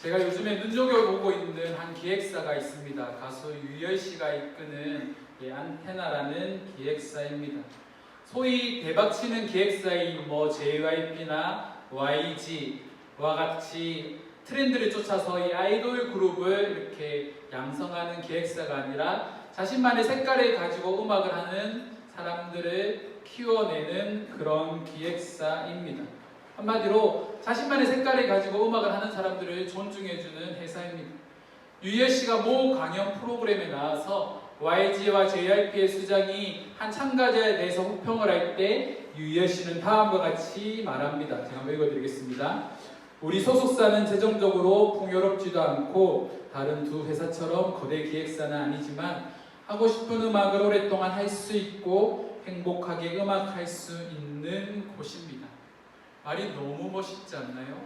제가 요즘에 눈여겨보고 있는 한 기획사가 있습니다. 가수 유열 씨가 이끄는 안테나라는 기획사입니다. 소위 대박치는 기획사인 JYP나 YG와 같이 트렌드를 쫓아서 이 아이돌 그룹을 이렇게 양성하는 기획사가 아니라 자신만의 색깔을 가지고 음악을 하는 사람들을 키워내는 그런 기획사입니다. 한마디로 자신만의 색깔을 가지고 음악을 하는 사람들을 존중해주는 회사입니다. 유열 씨가 모 강연 프로그램에 나와서 YG와 JYP의 수장이 한 참가자에 대해서 호평을 할 때 유열 씨는 다음과 같이 말합니다. 제가 한번 읽어드리겠습니다. 우리 소속사는 재정적으로 풍요롭지도 않고 다른 두 회사처럼 거대 기획사는 아니지만 하고 싶은 음악을 오랫동안 할 수 있고 행복하게 음악할 수 있는 곳입니다. 말이 너무 멋있지 않나요?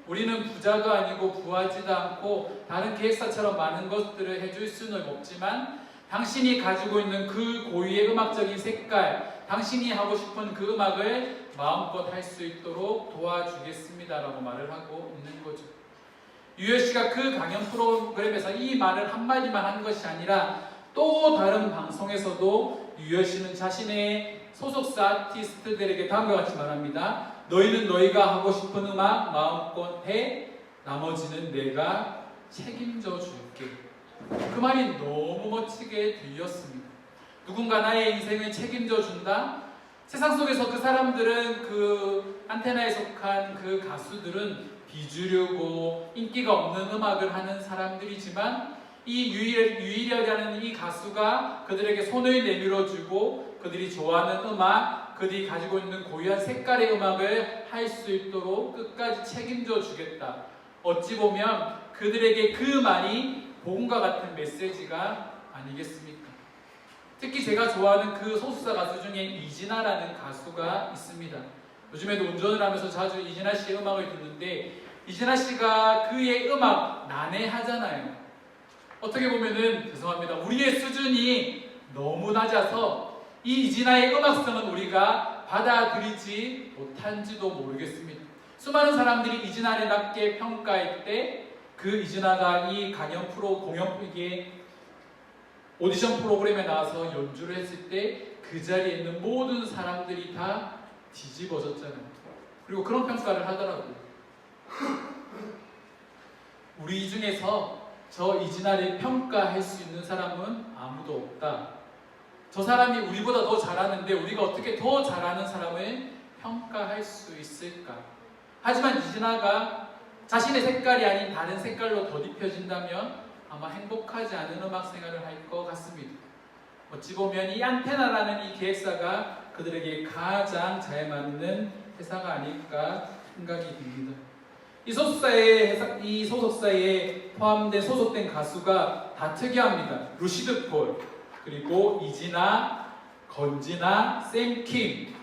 우리는 부자도 아니고 부하지도 않고 다른 기획사처럼 많은 것들을 해줄 수는 없지만 당신이 가지고 있는 그 고유의 음악적인 색깔, 당신이 하고 싶은 그 음악을 마음껏 할 수 있도록 도와주겠습니다 라고 말을 하고 있는 거죠. 유열 씨가 그 강연 프로그램에서 이 말을 한마디만 한 것이 아니라 또 다른 방송에서도 유열 씨는 자신의 소속사 아티스트들에게 다음과 같이 말합니다. 너희는 너희가 하고 싶은 음악 마음껏 해, 나머지는 내가 책임져 줄게. 그 말이 너무 멋지게 들렸습니다. 누군가 나의 인생을 책임져 준다? 세상 속에서 그 사람들은 그 안테나에 속한 그 가수들은 비주류고 인기가 없는 음악을 하는 사람들이지만 이 유일이라는 이 가수가 그들에게 손을 내밀어주고 그들이 좋아하는 음악, 그들이 가지고 있는 고유한 색깔의 음악을 할 수 있도록 끝까지 책임져 주겠다. 어찌 보면 그들에게 그 말이 복음과 같은 메시지가 아니겠습니까? 특히 제가 좋아하는 그 소속사 가수 중에 이진아라는 가수가 있습니다. 요즘에도 운전을 하면서 자주 이진아 씨의 음악을 듣는데 이진아 씨가 그의 음악 난해하잖아요. 어떻게 보면은 죄송합니다. 우리의 수준이 너무 낮아서 이 이진아의 음악성은 우리가 받아들이지 못한지도 모르겠습니다. 수많은 사람들이 이진아를 낮게 평가할 때 그 이진아가 이 강연 이게 오디션 프로그램에 나와서 연주를 했을 때 그 자리에 있는 모든 사람들이 다 뒤집어졌잖아요. 그리고 그런 평가를 하더라고요. 우리 중에서 저 이진아를 평가할 수 있는 사람은 아무도 없다. 저 사람이 우리보다 더 잘하는데 우리가 어떻게 더 잘하는 사람을 평가할 수 있을까? 하지만 이진아가 자신의 색깔이 아닌 다른 색깔로 덧입혀진다면 아마 행복하지 않은 음악 생활을 할 것 같습니다. 어찌 보면 이 안테나라는 이 기획사가 그들에게 가장 잘 맞는 회사가 아닐까 생각이 듭니다. 이 소속사에 포함된 소속된 가수가 다 특이합니다. 루시드 폴, 그리고 이진아, 건진아, 샘킴,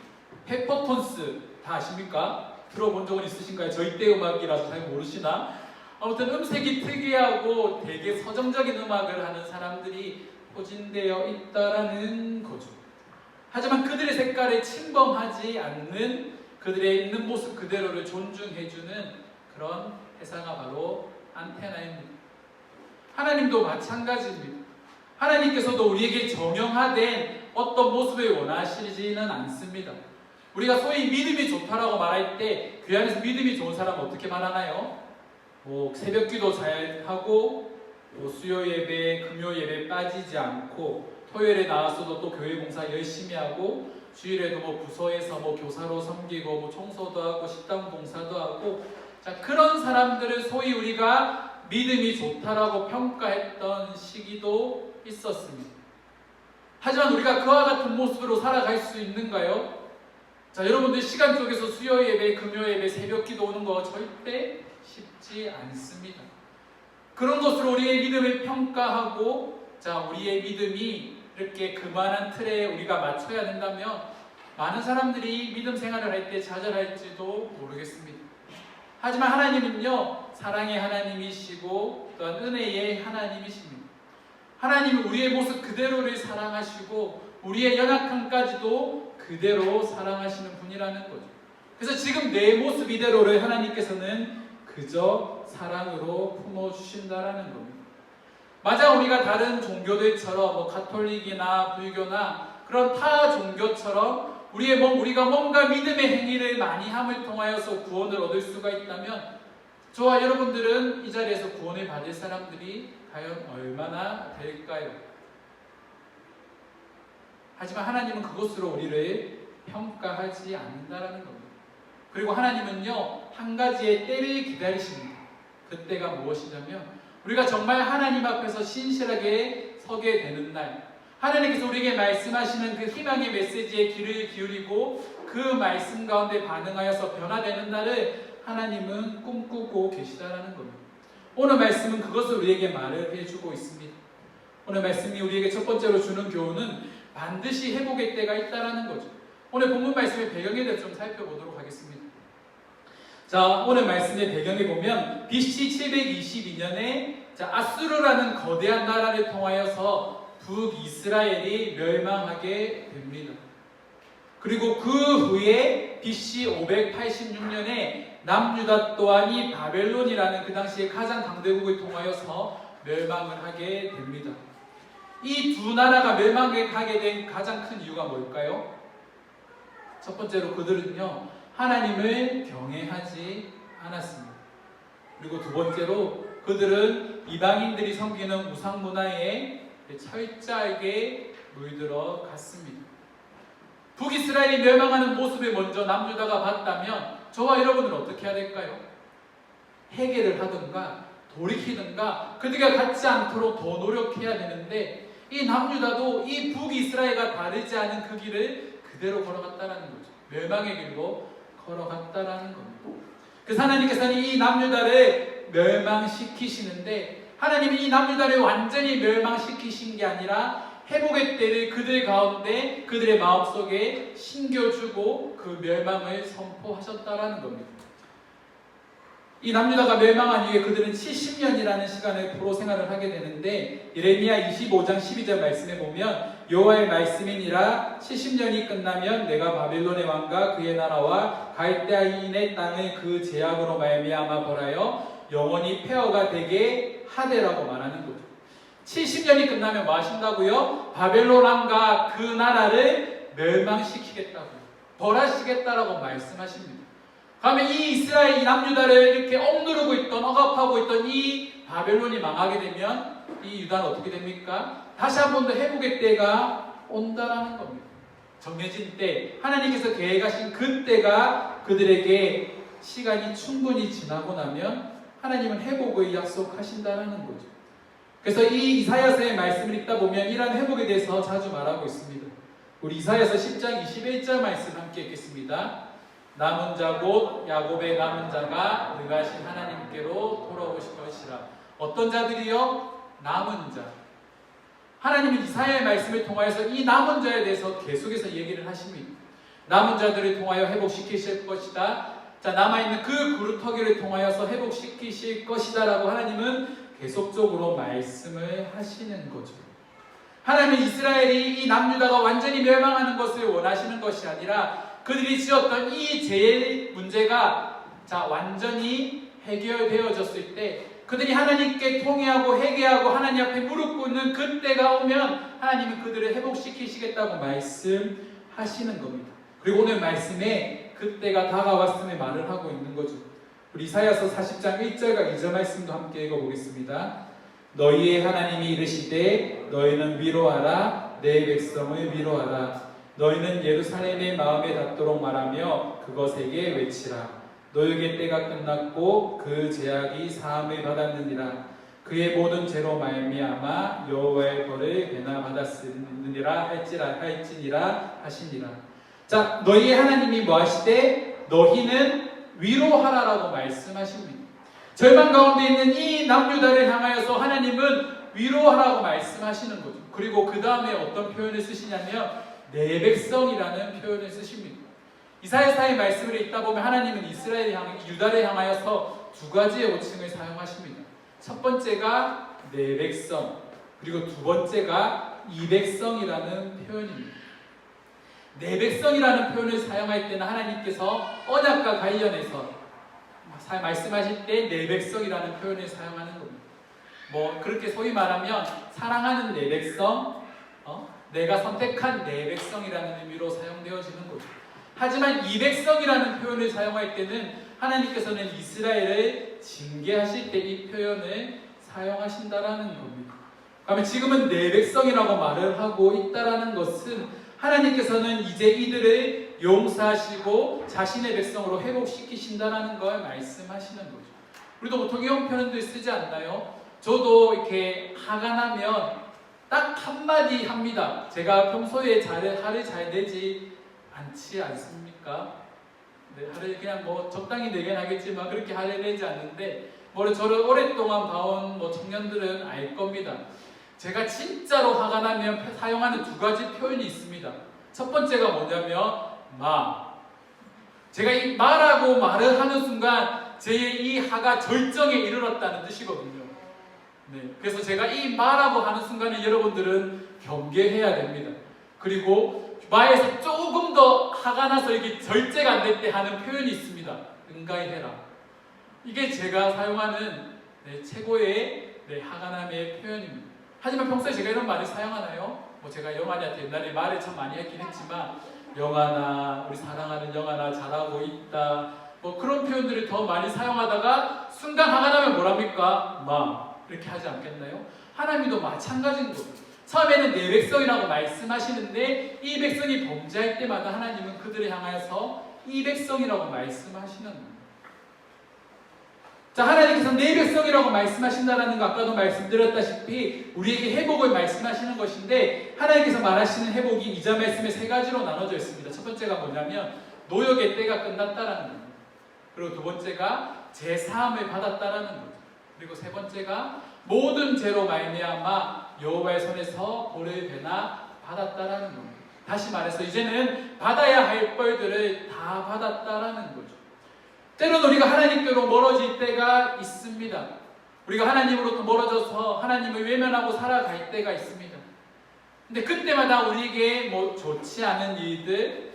페퍼톤스 다 아십니까? 들어본 적은 있으신가요? 저희 때 음악이라서 잘 모르시나? 아무튼 음색이 특이하고 되게 서정적인 음악을 하는 사람들이 포진되어 있다라는 거죠. 하지만 그들의 색깔에 침범하지 않는 그들의 있는 모습 그대로를 존중해주는 그런 회사가 바로 안테나입니다. 하나님도 마찬가지입니다. 하나님께서도 우리에게 정형화된 어떤 모습을 원하시지는 않습니다. 우리가 소위 믿음이 좋다라고 말할 때 그 안에서 믿음이 좋은 사람은 어떻게 말하나요? 새벽 기도 잘 하고 수요 예배, 금요 예배 빠지지 않고 토요일에 나와서도 또 교회 봉사 열심히 하고 주일에도 부서에서 교사로 섬기고 청소도 하고 식당 봉사도 하고 그런 사람들을 소위 우리가 믿음이 좋다라고 평가했던 시기도 있었습니다. 하지만 우리가 그와 같은 모습으로 살아갈 수 있는가요? 여러분들 시간 쪽에서 수요 예배, 금요 예배, 새벽 기도 오는 거 절대 쉽지 않습니다. 그런 것으로 우리의 믿음을 평가하고 우리의 믿음이 이렇게 그만한 틀에 우리가 맞춰야 된다면 많은 사람들이 믿음 생활을 할 때 좌절할지도 모르겠습니다. 하지만 하나님은요, 사랑의 하나님이시고 또한 은혜의 하나님이십니다. 하나님은 우리의 모습 그대로를 사랑하시고 우리의 연약함까지도 그대로 사랑하시는 분이라는 거죠. 그래서 지금 내 모습 이대로를 하나님께서는 그저 사랑으로 품어주신다라는 겁니다. 맞아, 우리가 다른 종교들처럼 가톨릭이나 불교나 그런 타 종교처럼 우리가 뭔가 믿음의 행위를 많이 함을 통하여서 구원을 얻을 수가 있다면 저와 여러분들은 이 자리에서 구원을 받을 사람들이 과연 얼마나 될까요? 하지만 하나님은 그것으로 우리를 평가하지 않는다라는 겁니다. 그리고 하나님은요, 한 가지의 때를 기다리십니다. 그때가 무엇이냐면 우리가 정말 하나님 앞에서 신실하게 서게 되는 날, 하나님께서 우리에게 말씀하시는 그 희망의 메시지에 귀를 기울이고 그 말씀 가운데 반응하여서 변화되는 날을 하나님은 꿈꾸고 계시다라는 겁니다. 오늘 말씀은 그것을 우리에게 말을 해주고 있습니다. 오늘 말씀이 우리에게 첫 번째로 주는 교훈은 반드시 회복의 때가 있다라는 거죠. 오늘 본문 말씀의 배경에 대해서 좀 살펴보도록 하겠습니다. 자, 오늘 말씀의 배경에 보면 BC 722년에 아수르라는 거대한 나라를 통하여서 북이스라엘이 멸망하게 됩니다. 그리고 그 후에 BC 586년에 남유다 또한이 바벨론이라는 그 당시에 가장 강대국을 통하여서 멸망을 하게 됩니다. 이 두 나라가 멸망하게 된 가장 큰 이유가 뭘까요? 첫 번째로 그들은요, 하나님을 경외하지 않았습니다. 그리고 두 번째로 그들은 이방인들이 섬기는 우상 문화에 철저하게 물들어 갔습니다. 북이스라엘이 멸망하는 모습을 먼저 남유다가 봤다면 저와 여러분은 어떻게 해야 될까요? 회개를 하든가 돌이키든가 그들과 같지 않도록 더 노력해야 되는데 이 남유다도 이 북이스라엘과 다르지 않은 그 길을 그대로 걸어갔다라는 거죠. 멸망의 길로 걸어갔다라는 겁니다. 그래서 하나님께서는 이 남유다를 멸망시키시는데 하나님이 이 남유다를 완전히 멸망시키신 게 아니라 회복의 때를 그들 가운데 그들의 마음속에 심겨주고 그 멸망을 선포하셨다라는 겁니다. 이 남유다가 멸망한 이후에 그들은 70년이라는 시간을 포로 생활을 하게 되는데 예레미야 25장 12절 말씀에 보면 여호와의 말씀이니라 70년이 끝나면 내가 바벨론의 왕과 그의 나라와 갈대아인의 땅을 그 제약으로 말미암아 벌하여 영원히 폐허가 되게 하되라고 말하는 거죠. 70년이 끝나면 뭐 하신다고요? 바벨론 왕과 그 나라를 멸망시키겠다고요. 벌하시겠다라고 말씀하십니다. 그러면 이 이스라엘, 이 남유다를 이렇게 억누르고 있던, 억압하고 있던 이 바벨론이 망하게 되면 이 유다는 어떻게 됩니까? 다시 한 번 더 회복의 때가 온다라는 겁니다. 정해진 때, 하나님께서 계획하신 그 때가 그들에게 시간이 충분히 지나고 나면 하나님은 회복을 약속하신다는 거죠. 그래서 이 이사야서의 말씀을 읽다 보면 이러한 회복에 대해서 자주 말하고 있습니다. 우리 이사야서 10장 21절 말씀 함께 읽겠습니다. 남은 자 곧 야곱의 남은 자가 능하신 하나님께로 돌아오실 것이라. 어떤 자들이요? 남은 자. 하나님은 이사야의 말씀을 통하여서 이 남은 자에 대해서 계속해서 얘기를 하십니다. 남은 자들을 통하여 회복시키실 것이다. 자, 남아있는 그 구루터기를 통하여서 회복시키실 것이다 라고 하나님은 계속적으로 말씀을 하시는 거죠. 하나님은 이스라엘이 이 남유다가 완전히 멸망하는 것을 원하시는 것이 아니라 그들이 지었던 이 죄의 문제가 완전히 해결되어졌을 때 그들이 하나님께 통회하고 회개하고 하나님 앞에 무릎 꿇는 그때가 오면 하나님은 그들을 회복시키시겠다고 말씀하시는 겁니다. 그리고 오늘 말씀에 그때가 다가왔음을 말을 하고 있는 거죠. 우리 이사야서 40장 1절과 2절 말씀도 함께 읽어보겠습니다. 너희의 하나님이 이르시되 너희는 위로하라 내 백성을 위로하라 너희는 예루살렘의 마음에 닿도록 말하며 그것에게 외치라 너희에게 때가 끝났고 그 제약이 사함을 받았느니라 그의 모든 죄로 말미암아 여호와의 벌을 배나 받았느니라 할지니라 하시니라. 자, 너희의 하나님이 뭐 하시되 너희는 위로하라라고 말씀하십니다. 절망 가운데 있는 이 남유다를 향하여서 하나님은 위로하라고 말씀하시는 거죠. 그리고 그 다음에 어떤 표현을 쓰시냐면 내 백성이라는 표현을 쓰십니다. 이사야서의 말씀을 읽다 보면 하나님은 유다를 향하여서 두 가지의 호칭을 사용하십니다. 첫 번째가 내 백성, 그리고 두 번째가 이 백성이라는 표현입니다. 내 백성이라는 표현을 사용할 때는 하나님께서 언약과 관련해서 말씀하실 때 내 백성이라는 표현을 사용하는 겁니다. 뭐 그렇게 소위 말하면 사랑하는 내 백성, 내가 선택한 내 백성이라는 의미로 사용되어지는 거죠. 하지만 이 백성이라는 표현을 사용할 때는 하나님께서는 이스라엘을 징계하실 때 이 표현을 사용하신다라는 겁니다. 그러면 지금은 내 백성이라고 말을 하고 있다라는 것은 하나님께서는 이제 이들을 용서하시고 자신의 백성으로 회복시키신다라는 걸 말씀하시는 거죠. 우리도 보통 이런 표현들 쓰지 않나요? 저도 이렇게 화가 나면 딱 한마디 합니다. 제가 평소에 화를 잘 내지 않지 않습니까? 네, 화를 그냥 뭐 적당히 내긴 하겠지만 그렇게 화를 내지 않는데 저를 오랫동안 봐온 청년들은 알 겁니다. 제가 진짜로 화가 나면 사용하는 두 가지 표현이 있습니다. 첫 번째가 뭐냐면 제가 이 마라고 말을 하는 순간 제 이 화가 절정에 이르렀다는 뜻이거든요. 네, 그래서 제가 이 마라고 하는 순간에 여러분들은 경계해야 됩니다. 그리고 마에서 조금 더 화가 나서 이게 절제가 안 될 때 하는 표현이 있습니다. 응가히 해라. 이게 제가 사용하는 최고의 화가남의 표현입니다. 하지만 평소에 제가 이런 말을 사용하나요? 제가 영환이한테 옛날에 말을 참 많이 했긴 했지만 영환아, 우리 사랑하는 영환아 잘하고 있다 그런 표현들을 더 많이 사용하다가 순간 화가 나면 뭐랍니까? 이렇게 하지 않겠나요? 하나님도 마찬가지인 거예요. 처음에는 내 백성이라고 말씀하시는데 이 백성이 범죄할 때마다 하나님은 그들을 향하여서 이 백성이라고 말씀하시는 거예요. 자, 하나님께서 내 백성이라고 말씀하신다는 거 아까도 말씀드렸다시피 우리에게 회복을 말씀하시는 것인데 하나님께서 말하시는 회복이 이전 말씀에 세 가지로 나눠져 있습니다. 첫 번째가 뭐냐면 노역의 때가 끝났다라는 거예요. 그리고 두 번째가 제사함을 받았다라는 거죠. 그리고 세 번째가 모든 죄로 말미암아 여호와의 손에서 벌을 배나 받았다라는 겁니다. 다시 말해서 이제는 받아야 할 벌들을 다 받았다라는 거죠. 때로는 우리가 하나님께로 멀어질 때가 있습니다. 우리가 하나님으로부터 멀어져서 하나님을 외면하고 살아갈 때가 있습니다. 근데 그때마다 우리에게 좋지 않은 일들,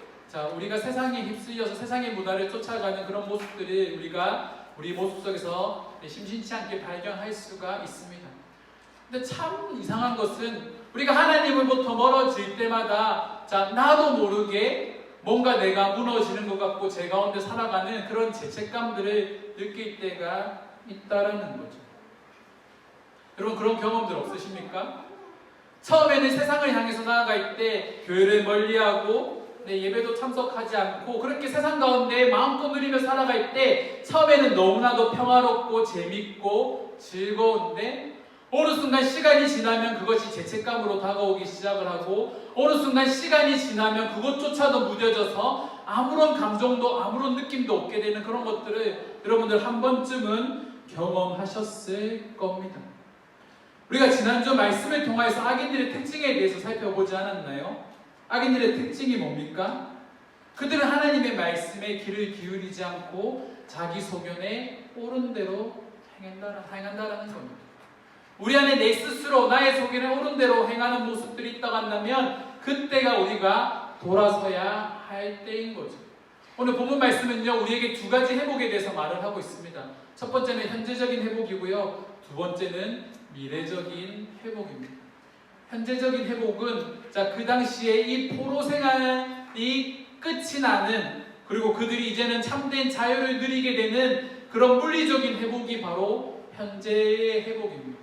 우리가 세상에 휩쓸려서 세상의 문화를 쫓아가는 그런 모습들을 우리 모습 속에서 심심치 않게 발견할 수가 있습니다. 근데 참 이상한 것은 우리가 하나님으로부터 멀어질 때마다 나도 모르게 뭔가 내가 무너지는 것 같고 제 가운데 살아가는 그런 죄책감들을 느낄 때가 있다라는 거죠. 여러분 그런 경험들 없으십니까? 처음에는 세상을 향해서 나아갈 때 교회를 멀리하고 예배도 참석하지 않고 그렇게 세상 가운데 마음껏 누리며 살아갈 때 처음에는 너무나도 평화롭고 재밌고 즐거운데 어느 순간 시간이 지나면 그것이 죄책감으로 다가오기 시작을 하고 어느 순간 시간이 지나면 그것조차도 무뎌져서 아무런 감정도 아무런 느낌도 없게 되는 그런 것들을 여러분들 한 번쯤은 경험하셨을 겁니다. 우리가 지난주 말씀을 통해서 악인들의 특징에 대해서 살펴보지 않았나요? 악인들의 특징이 뭡니까? 그들은 하나님의 말씀에 귀를 기울이지 않고 자기 소견에 옳은 대로 행한다라는 겁니다. 우리 안에 내 스스로 나의 소견에 옳은 대로 행하는 모습들이 있다고 한다면 그때가 우리가 돌아서야 할 때인 거죠. 오늘 본문 말씀은요 우리에게 두 가지 회복에 대해서 말을 하고 있습니다. 첫 번째는 현재적인 회복이고요, 두 번째는 미래적인 회복입니다. 현재적인 회복은 그 당시에 이 포로 생활이 끝이 나는, 그리고 그들이 이제는 참된 자유를 누리게 되는 그런 물리적인 회복이 바로 현재의 회복입니다.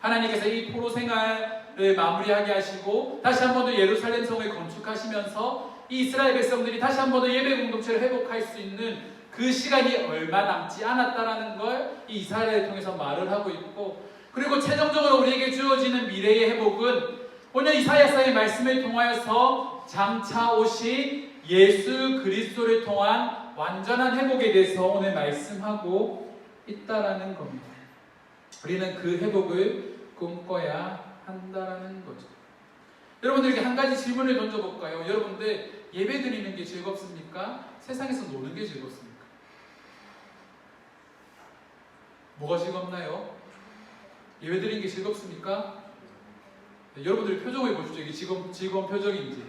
하나님께서 이 포로 생활을 마무리하게 하시고 다시 한 번 더 예루살렘 성을 건축하시면서 이 이스라엘 백성들이 다시 한 번 더 예배 공동체를 회복할 수 있는 그 시간이 얼마 남지 않았다라는 걸 이 이스라엘을 통해서 말을 하고 있고, 그리고 최종적으로 우리에게 주어지는 미래의 회복은 오늘 이사야서의 말씀을 통하여서 장차 오실 예수 그리스도를 통한 완전한 회복에 대해서 오늘 말씀하고 있다라는 겁니다. 우리는 그 회복을 꿈꿔야 한다라는 거죠. 여러분들에게 한 가지 질문을 던져볼까요? 여러분들 예배 드리는 게 즐겁습니까? 세상에서 노는 게 즐겁습니까? 뭐가 즐겁나요? 예배 드리는 게 즐겁습니까? 네, 여러분들 표정을 보십시오. 이게 지금 즐거운 표정인지.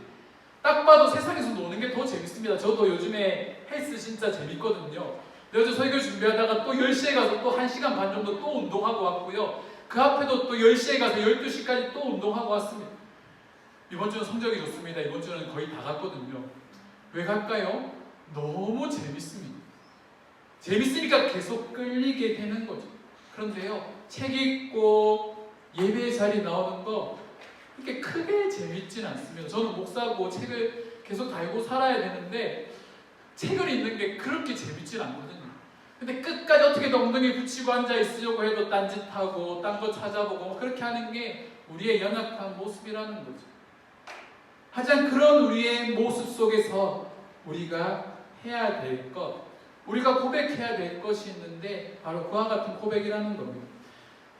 딱 봐도 세상에서 노는 게 더 재밌습니다. 저도 요즘에 헬스 진짜 재밌거든요. 어제 설교 준비하다가 또 10시에 가서 또 1시간 반 정도 또 운동하고 왔고요. 그 앞에도 또 10시에 가서 12시까지 또 운동하고 왔습니다. 이번 주는 성적이 좋습니다. 이번 주는 거의 다 갔거든요. 왜 갈까요? 너무 재밌습니다. 재밌으니까 계속 끌리게 되는 거죠. 그런데요, 책 읽고 예배 자리 나오는 거 그렇게 크게 재밌진 않습니다. 저는 목사고 책을 계속 달고 살아야 되는데 책을 읽는 게 그렇게 재밌진 않거든요. 근데 끝까지 어떻게든 엉덩이 붙이고 앉아 있으려고 해도 딴짓하고 딴 거 찾아보고 그렇게 하는 게 우리의 연약한 모습이라는 거죠. 하지만 그런 우리의 모습 속에서 우리가 해야 될 것, 우리가 고백해야 될 것이 있는데 바로 그와 같은 고백이라는 겁니다.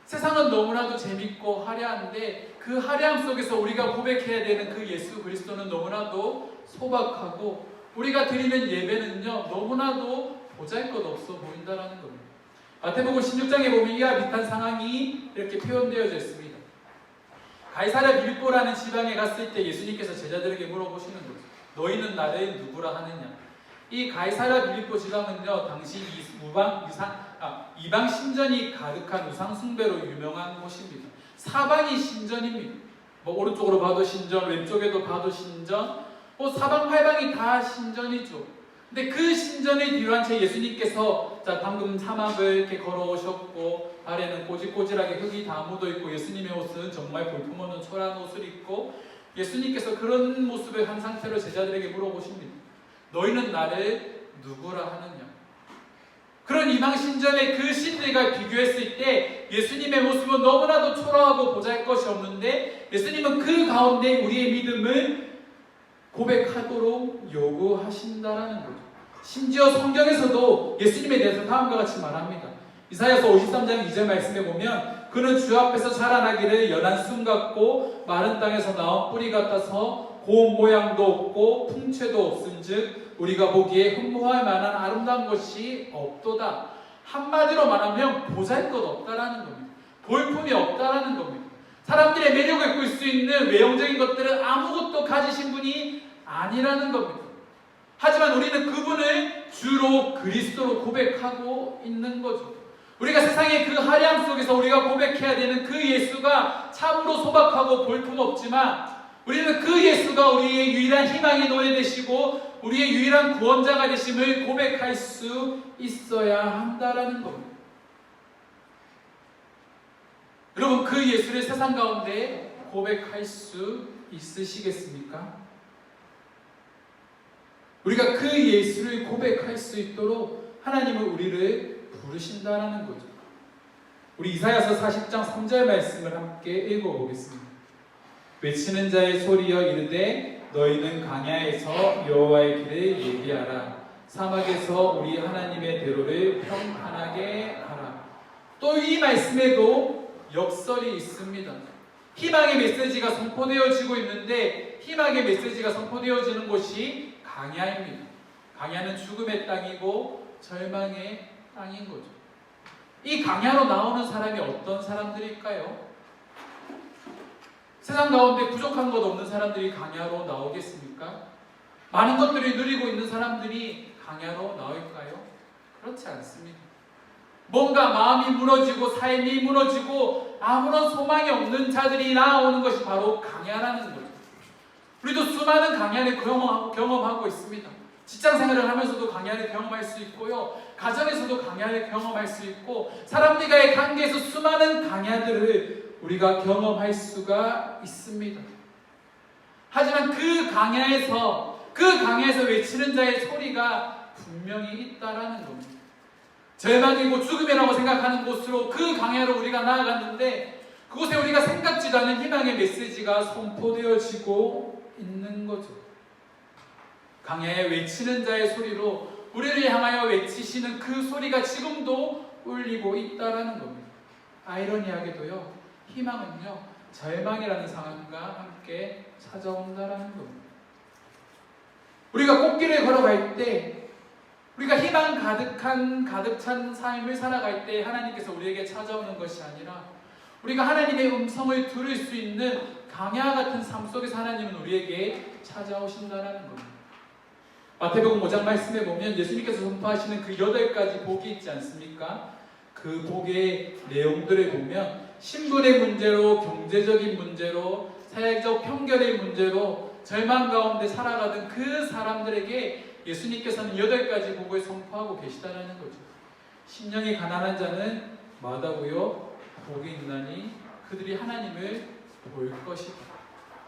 세상은 너무나도 재밌고 화려한데 그 화려함 속에서 우리가 고백해야 되는 그 예수 그리스도는 너무나도 소박하고 우리가 드리는 예배는요 너무나도 보잘것없어 보인다는 겁니다. 마태복음 16장에 보면 이와 비슷한 상황이 이렇게 표현되어져 있습니다. 가이사랴 빌립보라는 지방에 갔을 때 예수님께서 제자들에게 물어보시는 거죠. 너희는 나를 누구라 하느냐? 이 가이사랴 빌립보 지방은요 당시 이방 신전이 가득한 우상 숭배로 유명한 곳입니다. 사방이 신전입니다. 뭐 오른쪽으로 봐도 신전, 왼쪽에도 봐도 신전, 사방팔방이 다 신전이죠. 근데 그 신전의 뒤로 한 채 예수님께서 방금 사막을 이렇게 걸어오셨고 발에는 꼬질꼬질하게 흙이 다 묻어있고 예수님의 옷은 정말 볼품없는 초라한 옷을 입고 예수님께서 그런 모습을 한 상태로 제자들에게 물어보십니다. 너희는 나를 누구라 하느냐? 그런 이방 신전의 그 신들과 비교했을 때 예수님의 모습은 너무나도 초라하고 보잘것이 없는데 예수님은 그 가운데 우리의 믿음을 고백하도록 요구하신다라는 거죠. 심지어 성경에서도 예수님에 대해서 다음과 같이 말합니다. 이사야서 53장 2절 말씀에 보면 그는 주 앞에서 자라나기를 연한 순 같고 마른 땅에서 나온 뿌리 같아서 고운 모양도 없고 풍채도 없은즉 우리가 보기에 흠모할 만한 아름다운 것이 없도다. 한마디로 말하면 보잘것없다라는 겁니다. 볼품이 없다라는 겁니다. 사람들의 매력을 끌 수 있는 외형적인 것들은 아무것도 가지신 분이 아니라는 겁니다. 하지만 우리는 그분을 주로 그리스도로 고백하고 있는 거죠. 우리가 세상의 그 화려함 속에서 우리가 고백해야 되는 그 예수가 참으로 소박하고 볼품없지만 우리는 그 예수가 우리의 유일한 희망의 노래 되시고 우리의 유일한 구원자가 되심을 고백할 수 있어야 한다라는 겁니다. 여러분 그 예수를 세상 가운데 고백할 수 있으시겠습니까? 우리가 그 예수를 고백할 수 있도록 하나님은 우리를 부르신다라는 거죠. 우리 이사야서 40장 3절 말씀을 함께 읽어보겠습니다. 외치는 자의 소리여 이르되 너희는 광야에서 여호와의 길을 예비하라. 사막에서 우리 하나님의 대로를 평탄하게 하라. 또 이 말씀에도 역설이 있습니다. 희망의 메시지가 선포되어지고 있는데 희망의 메시지가 선포되어지는 곳이 광야입니다. 광야는 죽음의 땅이고 절망의 땅인 거죠. 이 광야로 나오는 사람이 어떤 사람들일까요? 세상 가운데 부족한 것 없는 사람들이 광야로 나오겠습니까? 많은 것들을 누리고 있는 사람들이 광야로 나올까요? 그렇지 않습니다. 뭔가 마음이 무너지고 삶이 무너지고 아무런 소망이 없는 자들이 나오는 것이 바로 광야라는 거죠. 우리도 수많은 광야를 경험하고 있습니다. 직장 생활을 하면서도 광야를 경험할 수 있고요. 가정에서도 광야를 경험할 수 있고 사람들과의 관계에서 수많은 광야들을 우리가 경험할 수가 있습니다. 하지만 그 광야에서 외치는 자의 소리가 분명히 있다라는 겁니다. 절망이고 죽음이라고 생각하는 곳으로 그 광야로 우리가 나아갔는데 그곳에 우리가 생각지도 않은 희망의 메시지가 선포되어지고 있는 거죠. 광야에 외치는 자의 소리로 우리를 향하여 외치시는 그 소리가 지금도 울리고 있다라는 겁니다. 아이러니하게도요, 희망은요, 절망이라는 상황과 함께 찾아온다라는 겁니다. 우리가 꽃길을 걸어갈 때, 우리가 희망 가득 찬 삶을 살아갈 때 하나님께서 우리에게 찾아오는 것이 아니라 우리가 하나님의 음성을 들을 수 있는 광야 같은 삶 속에서 하나님은 우리에게 찾아오신다라는 겁니다. 마태복음 5장 말씀에 보면 예수님께서 선포하시는 그 8가지 복이 있지 않습니까? 그 복의 내용들을 보면 신분의 문제로, 경제적인 문제로, 사회적 편견의 문제로 절망 가운데 살아가던 그 사람들에게 예수님께서는 8가지 복을 선포하고 계시다는 거죠. 심령이 가난한 자는 뭐하다고요? 복이 있나니 그들이 하나님을 볼 것이다.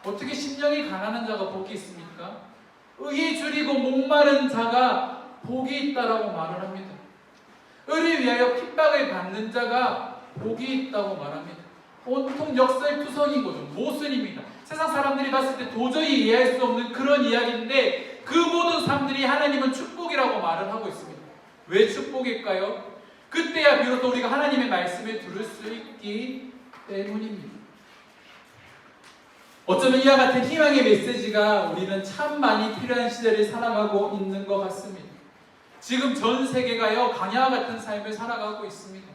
어떻게 심령이 가난한 자가 복이 있습니까? 의에 줄이고 목마른 자가 복이 있다라고 말을 합니다. 의를 위하여 핍박을 받는 자가 복이 있다고 말합니다. 온통 역설투성인 거죠. 모순입니다. 세상 사람들이 봤을 때 도저히 이해할 수 없는 그런 이야기인데 그 모든 사람들이 하나님은 축복이라고 말을 하고 있습니다. 왜 축복일까요? 그때야 비로소 우리가 하나님의 말씀을 들을 수 있기 때문입니다. 어쩌면 이와 같은 희망의 메시지가 우리는 참 많이 필요한 시대를 살아가고 있는 것 같습니다. 지금 전 세계가요 광야와 같은 삶을 살아가고 있습니다.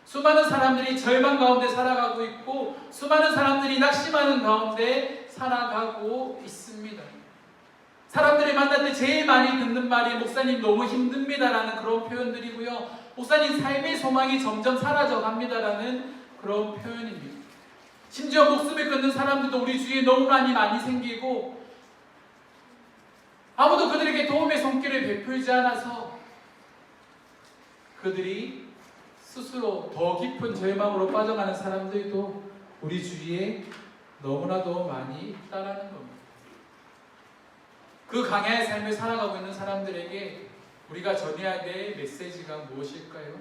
수많은 사람들이 절망 가운데 살아가고 있고 수많은 사람들이 낙심하는 가운데 살아가고 있습니다. 사람들을 만날 때 제일 많이 듣는 말이 목사님 너무 힘듭니다라는 그런 표현들이고요. 목사님 삶의 소망이 점점 사라져갑니다라는 그런 표현입니다. 심지어 목숨을 끊는 사람들도 우리 주위에 너무 많이 생기고 아무도 그들에게 도움의 손길을 베풀지 않아서 그들이 스스로 더 깊은 절망으로 빠져가는 사람들도 우리 주위에 너무나도 많이 있다라는 겁니다. 그 강야의 삶을 살아가고 있는 사람들에게 우리가 전해야 될 메시지가 무엇일까요?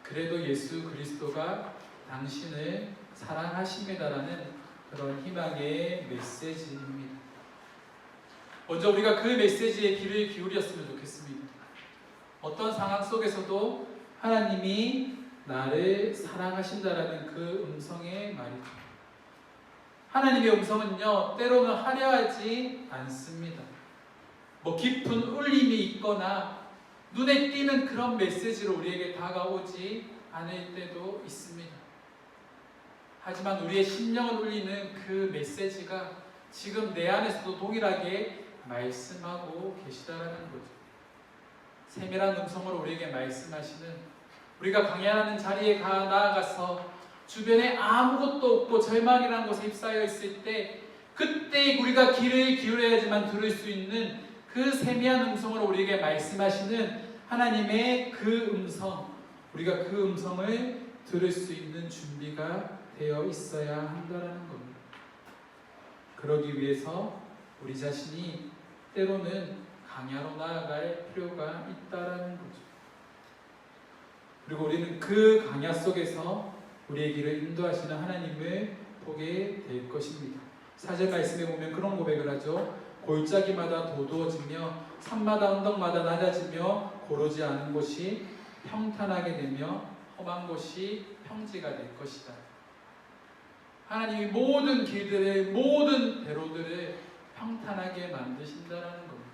그래도 예수 그리스도가 당신을 사랑하십니다라는 그런 희망의 메시지입니다. 먼저 우리가 그 메시지에 귀를 기울였으면 좋겠습니다. 어떤 상황 속에서도 하나님이 나를 사랑하신다라는 그 음성의 말이죠. 하나님의 음성은요 때로는 화려하지 않습니다. 깊은 울림이 있거나 눈에 띄는 그런 메시지로 우리에게 다가오지 않을 때도 있습니다. 하지만 우리의 심령을 울리는 그 메시지가 지금 내 안에서도 동일하게 말씀하고 계시다라는 거죠. 세밀한 음성으로 우리에게 말씀하시는, 우리가 강야라는 자리에 나아가서 주변에 아무것도 없고 절망이라는 곳에 휩싸여 있을 때 그때 우리가 귀를 기울여야지만 들을 수 있는 그 세미한 음성으로 우리에게 말씀하시는 하나님의 그 음성, 우리가 그 음성을 들을 수 있는 준비가 되어 있어야 한다는 겁니다. 그러기 위해서 우리 자신이 때로는 강야로 나아갈 필요가 있다는 거죠. 그리고 우리는 그 강야 속에서 우리의 길을 인도하시는 하나님을 보게 될 것입니다. 4절 말씀에 보면 그런 고백을 하죠. 골짜기마다 도두어지며 산마다 언덕마다 낮아지며 고르지 않은 곳이 평탄하게 되며 험한 곳이 평지가 될 것이다. 하나님이 모든 길들을, 모든 대로들을 평탄하게 만드신다는 겁니다.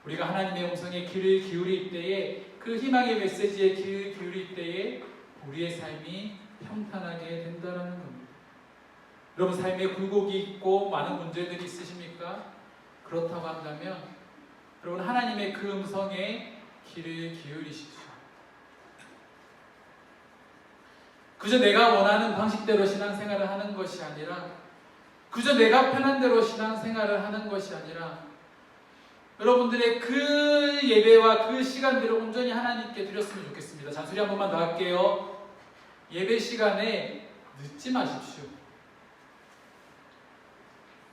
우리가 하나님의 음성에 귀를 기울일 때에, 그 희망의 메시지에 귀를 기울일 때에 우리의 삶이 평탄하게 된다는 겁니다. 여러분 삶에 굴곡이 있고 많은 문제들이 있으십니까? 그렇다고 한다면 여러분 하나님의 그 음성에 귀를 기울이십시오. 그저 내가 원하는 방식대로 신앙생활을 하는 것이 아니라, 그저 내가 편한 대로 신앙생활을 하는 것이 아니라 여러분들의 그 예배와 그 시간들을 온전히 하나님께 드렸으면 좋겠습니다. 잔소리 한 번만 더 할게요. 예배 시간에 늦지 마십시오.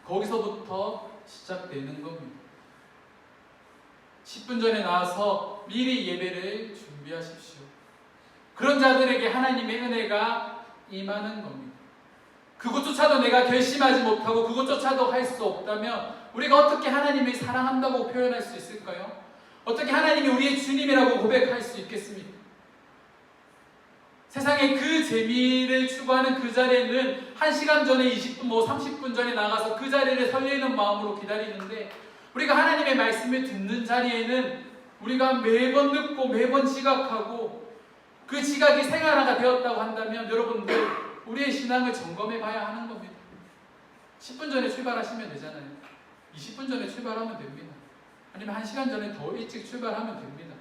거기서부터 시작되는 겁니다. 10분 전에 나와서 미리 예배를 준비하십시오. 그런 자들에게 하나님의 은혜가 임하는 겁니다. 그것조차도 내가 결심하지 못하고 그것조차도 할 수 없다면 우리가 어떻게 하나님을 사랑한다고 표현할 수 있을까요? 어떻게 하나님이 우리의 주님이라고 고백할 수 있겠습니까? 세상에 그 재미를 추구하는 그 자리에는 1시간 전에 20분, 30분 전에 나가서 그 자리를 설레는 마음으로 기다리는데, 우리가 하나님의 말씀을 듣는 자리에는 우리가 매번 늦고 매번 지각하고 그 지각이 생활화가 되었다고 한다면 여러분들 우리의 신앙을 점검해 봐야 하는 겁니다. 10분 전에 출발하시면 되잖아요. 20분 전에 출발하면 됩니다. 아니면 1시간 전에 더 일찍 출발하면 됩니다.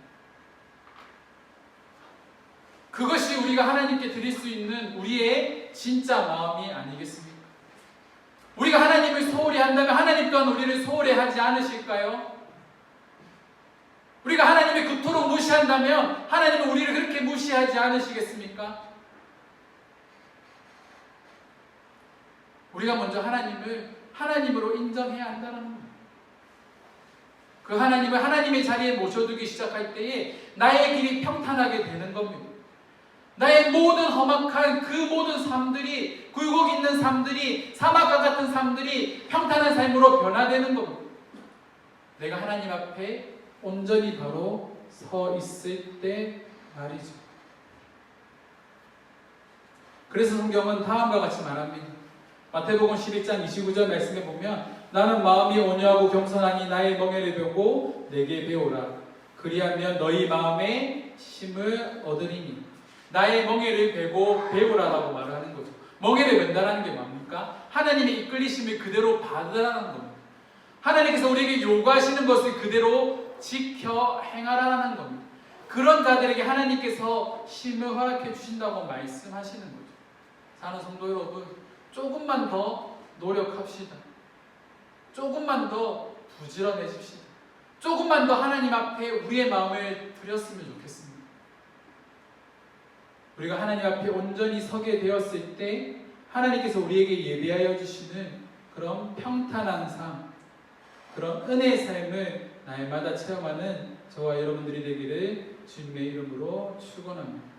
그것이 우리가 하나님께 드릴 수 있는 우리의 진짜 마음이 아니겠습니까? 우리가 하나님을 소홀히 한다면 하나님 또한 우리를 소홀히 하지 않으실까요? 우리가 하나님을 그토록 무시한다면 하나님은 우리를 그렇게 무시하지 않으시겠습니까? 우리가 먼저 하나님을 하나님으로 인정해야 한다는 겁니다. 그 하나님을 하나님의 자리에 모셔두기 시작할 때에 나의 길이 평탄하게 되는 겁니다. 나의 모든 험악한 그 모든 삶들이, 굴곡 있는 삶들이, 사막과 같은 삶들이 평탄한 삶으로 변화되는 겁니다. 내가 하나님 앞에 온전히 바로 서 있을 때 말이죠. 그래서 성경은 다음과 같이 말합니다. 마태복음 11장 29절 말씀에 보면 나는 마음이 온유하고 겸손하니 나의 멍에를 배우고 내게 배우라. 그리하면 너희 마음에 힘을 얻으리니. 나의 멍에를 베고 배우라라고 말을 하는 거죠. 멍에를 벤다라는 게 뭡니까? 하나님의 이끌리심을 그대로 받으라는 겁니다. 하나님께서 우리에게 요구하시는 것을 그대로 지켜 행하라는 겁니다. 그런 자들에게 하나님께서 힘을 허락해 주신다고 말씀하시는 거죠. 사는 성도 여러분, 조금만 더 노력합시다. 조금만 더 부지런해집시다. 조금만 더 하나님 앞에 우리의 마음을 드렸으면 좋겠습니다. 우리가 하나님 앞에 온전히 서게 되었을 때 하나님께서 우리에게 예비하여 주시는 그런 평탄한 삶, 그런 은혜의 삶을 날마다 체험하는 저와 여러분들이 되기를 주님의 이름으로 축원합니다.